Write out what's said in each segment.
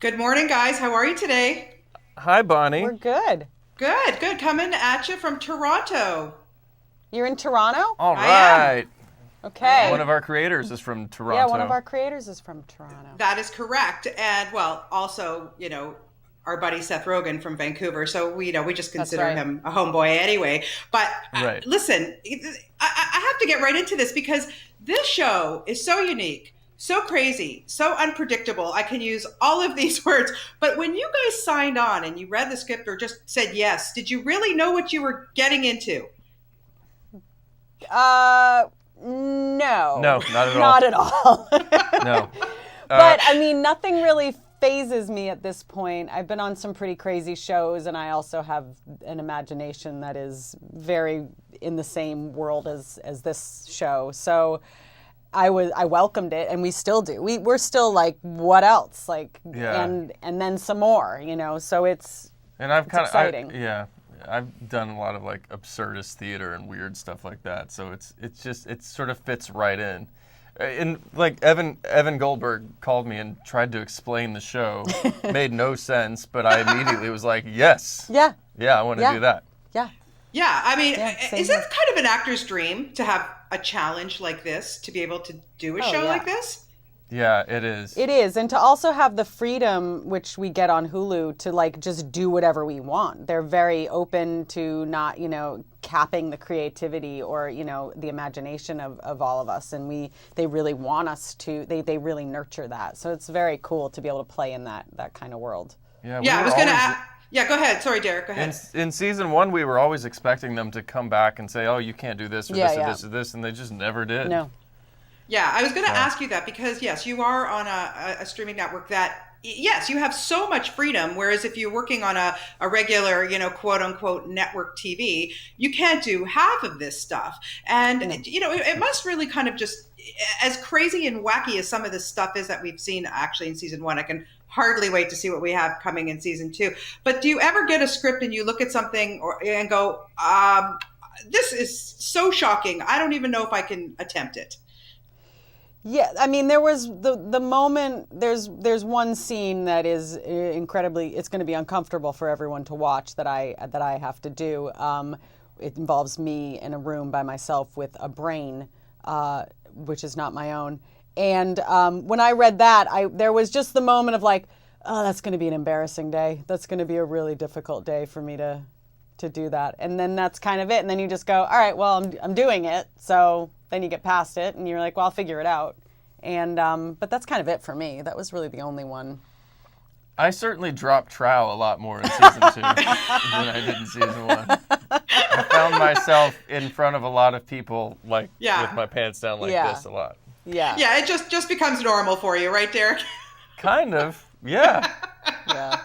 Good morning, guys. How are you today? Hi, Bonnie. We're good. Good, good. Coming at you from Toronto. You're in Toronto? All I am. right. I One Okay. of am. our creators is from Yeah, one of Toronto. our creators is from Toronto. That is correct. And well, also, our buddy Seth Rogen from Vancouver. So we just That's consider right. him a homeboy anyway. But Right. listen, I have to get right into this because this show is so unique, so crazy, so unpredictable. I can use all of these words. But when you guys signed on and you read the script or just said yes, did you really know what you were getting into? No. No, not at all. Not at all. No. But I mean, nothing really phases me at this point. I've been on some pretty crazy shows, and I also have an imagination that is very in the same world as this show. So I welcomed it, and we still do. We're still like, what else? Like, Yeah. and then some more. So And I've it's kind of, exciting. yeah, I've done a lot of like absurdist theater and weird stuff like that. So it sort of fits right in. And like Evan Goldberg called me and tried to explain the show. Made no sense, but I immediately was like, yes. Yeah. Yeah, I want to Yeah. do that. Yeah. Yeah, I mean, Yeah, same is it here. kind of an actor's dream to have a challenge like this, to be able to do a Oh, show yeah. like this? Yeah, it is. It is, and to also have the freedom, which we get on Hulu, to like just do whatever we want. They're very open to not, capping the creativity or, the imagination of all of us. And they really want us to, they really nurture that. So it's very cool to be able to play in that kind of world. Yeah, Yeah, I were was going to always- ask. Yeah, go ahead. Sorry, Derek. Go ahead. In season one, we were always expecting them to come back and say, "Oh, you can't do this or Yeah, this or yeah. this or this," and they just never did. No. Yeah, I was going to Yeah. ask you that because, yes, you are on a streaming network that, yes, you have so much freedom. Whereas if you're working on a regular, quote unquote, network TV, you can't do half of this stuff. And, it must really kind of just, as crazy and wacky as some of this stuff is that we've seen actually in season one, I can hardly wait to see what we have coming in season two. But do you ever get a script and you look at something and go, this is so shocking. I don't even know if I can attempt it. Yeah, I mean, there was the moment. There's one scene that is incredibly. It's going to be uncomfortable for everyone to watch that I have to do. It involves me in a room by myself with a brain, which is not my own. And when I read that, there was just the moment of like, oh, that's going to be an embarrassing day. That's going to be a really difficult day for me to do that. And then that's kind of it. And then you just go, all right, well, I'm doing it. So then you get past it and you're like, well, I'll figure it out. And but that's kind of it for me. That was really the only one. I certainly dropped trowel a lot more in season two than I did in season one. I found myself in front of a lot of people, like Yeah. with my pants down like Yeah. this a lot. Yeah. Yeah, it just becomes normal for you, right, Derek? Kind of, yeah. Yeah.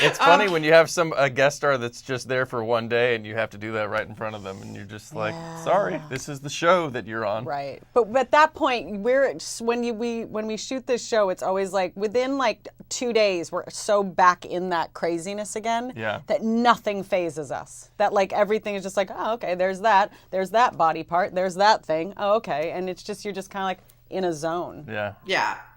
It's funny when you have a guest star that's just there for one day and you have to do that right in front of them, and you're just like, sorry, this is the show that you're on. Right. But at that point, when we shoot this show, it's always like within like 2 days, we're so back in that craziness again Yeah. that nothing phases us. That like everything is just like, oh, okay, there's that body part, there's that thing. Oh, okay. And it's just, you're just kind of like in a zone. Yeah.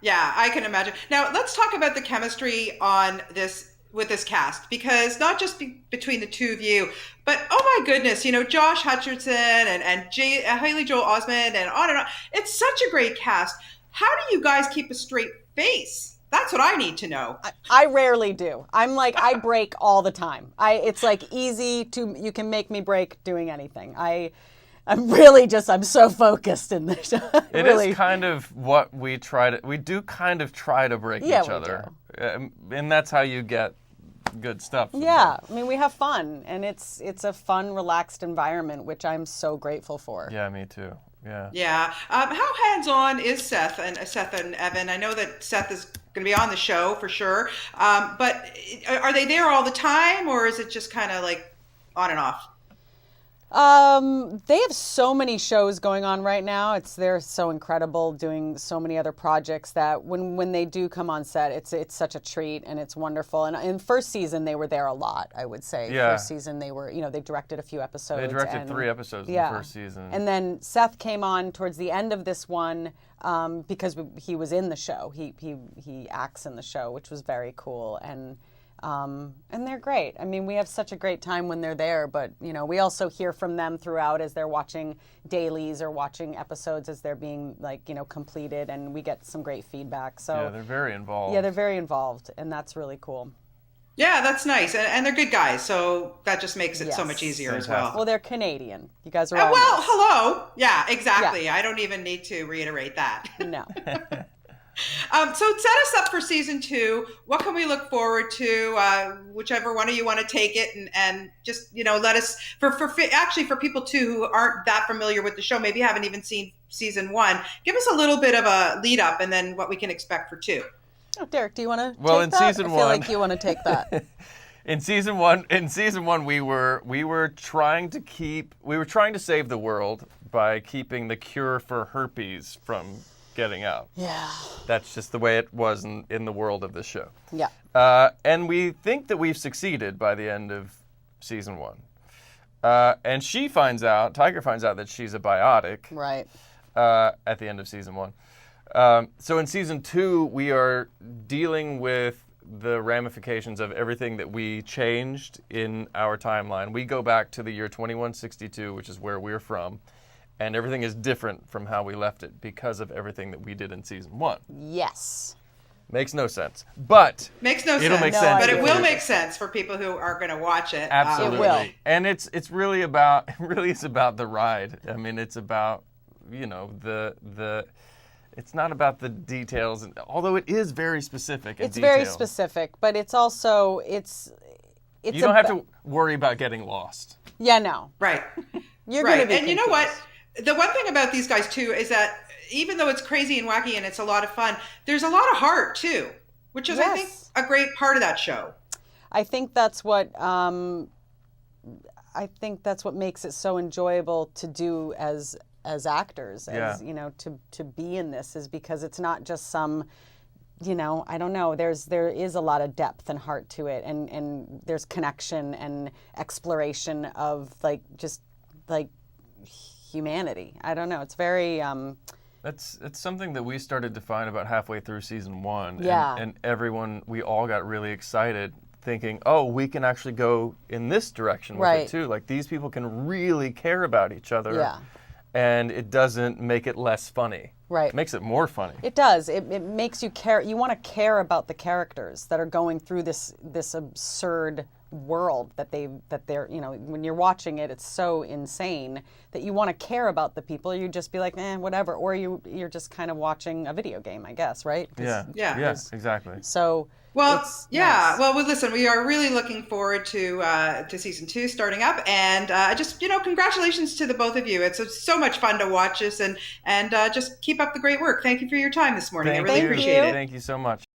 Yeah, I can imagine. Now, let's talk about the chemistry on this with this cast, because not just between the two of you, but oh my goodness, Josh Hutcherson and Haley Joel Osment and on and on. It's such a great cast. How do you guys keep a straight face? That's what I need to know. I rarely do. I'm like, I break all the time. It's like you can make me break doing anything. I'm really I'm so focused in this. It really. is kind of what we do kind of try to break Yeah, each we other. And that's how you get good stuff. Yeah, I mean, we have fun, and it's a fun, relaxed environment, which I'm so grateful for. Yeah, me too. Yeah. Yeah. How hands-on is Seth and Evan? I know that Seth is going to be on the show for sure. But are they there all the time, or is it just kind of like on and off? They have so many shows going on right now. They're so incredible, doing so many other projects that when they do come on set, it's such a treat and it's wonderful. And in first season, they were there a lot. I would say first season they were, they directed a few episodes. They directed 3 episodes in the first season. And then Seth came on towards the end of this one because he was in the show. He acts in the show, which was very cool. And they're great. I mean, we have such a great time when they're there, but, we also hear from them throughout as they're watching dailies or watching episodes as they're being, completed, and we get some great feedback. So yeah, they're very involved. Yeah, they're very involved, and that's really cool. Yeah, that's nice. And they're good guys, so that just makes it so much easier as well. Well, they're Canadian. You guys are all well, nice. hello. Yeah, exactly. Yeah. I don't even need to reiterate that. No. So set us up for season 2. What can we look forward to? Whichever one of you want to take it, and just let us for people too who aren't that familiar with the show, maybe haven't even seen season 1. Give us a little bit of a lead up, and then what we can expect for 2. Oh, Derek, do you want to? Well, take in that? season I feel 1, like you want to take that. In season one, we were trying to save the world by keeping the cure for herpes from getting out. Yeah. That's just the way it was in the world of this show. Yeah. And we think that we've succeeded by the end of season 1. And Tiger finds out that she's a biotic. Right. At the end of season 1. So in season 2, we are dealing with the ramifications of everything that we changed in our timeline. We go back to the year 2162, which is where we're from. And everything is different from how we left it because of everything that we did in season 1. Yes. Makes no sense. But makes no it'll sense. make sense. But it will make sense for people who are going to watch it. Absolutely. It will. And it's really is about the ride. I mean, it's about, the it's not about the details, although it is very specific. It's very specific, but it's also you don't have to worry about getting lost. Yeah, no. Right. You're going to be And confused. you know what? The one thing about these guys too is that even though it's crazy and wacky and it's a lot of fun, there's a lot of heart too, which is I think a great part of that show. I think that's what makes it so enjoyable to do as actors, to be in this, is because it's not just some, I don't know, there is a lot of depth and heart to it, and there's connection and exploration of just humanity. I don't know. It's very It's something that we started to find about halfway through season 1. Yeah. And we all got really excited thinking, oh, we can actually go in this direction with it too. Like, these people can really care about each other. Yeah. And it doesn't make it less funny. Right. It makes it more funny. It does. It makes you care. You want to care about the characters that are going through this absurd world that they're, when you're watching it, it's so insane that you want to care about the people. You just be like, whatever. Or you're just kind of watching a video game, I guess, right? Yeah, exactly. So, well, nice. Well, listen, we are really looking forward to season 2 starting up, and just congratulations to the both of you. It's so much fun to watch this, and just keep up the great work. Thank you for your time this morning. I really appreciate it. Thank you so much.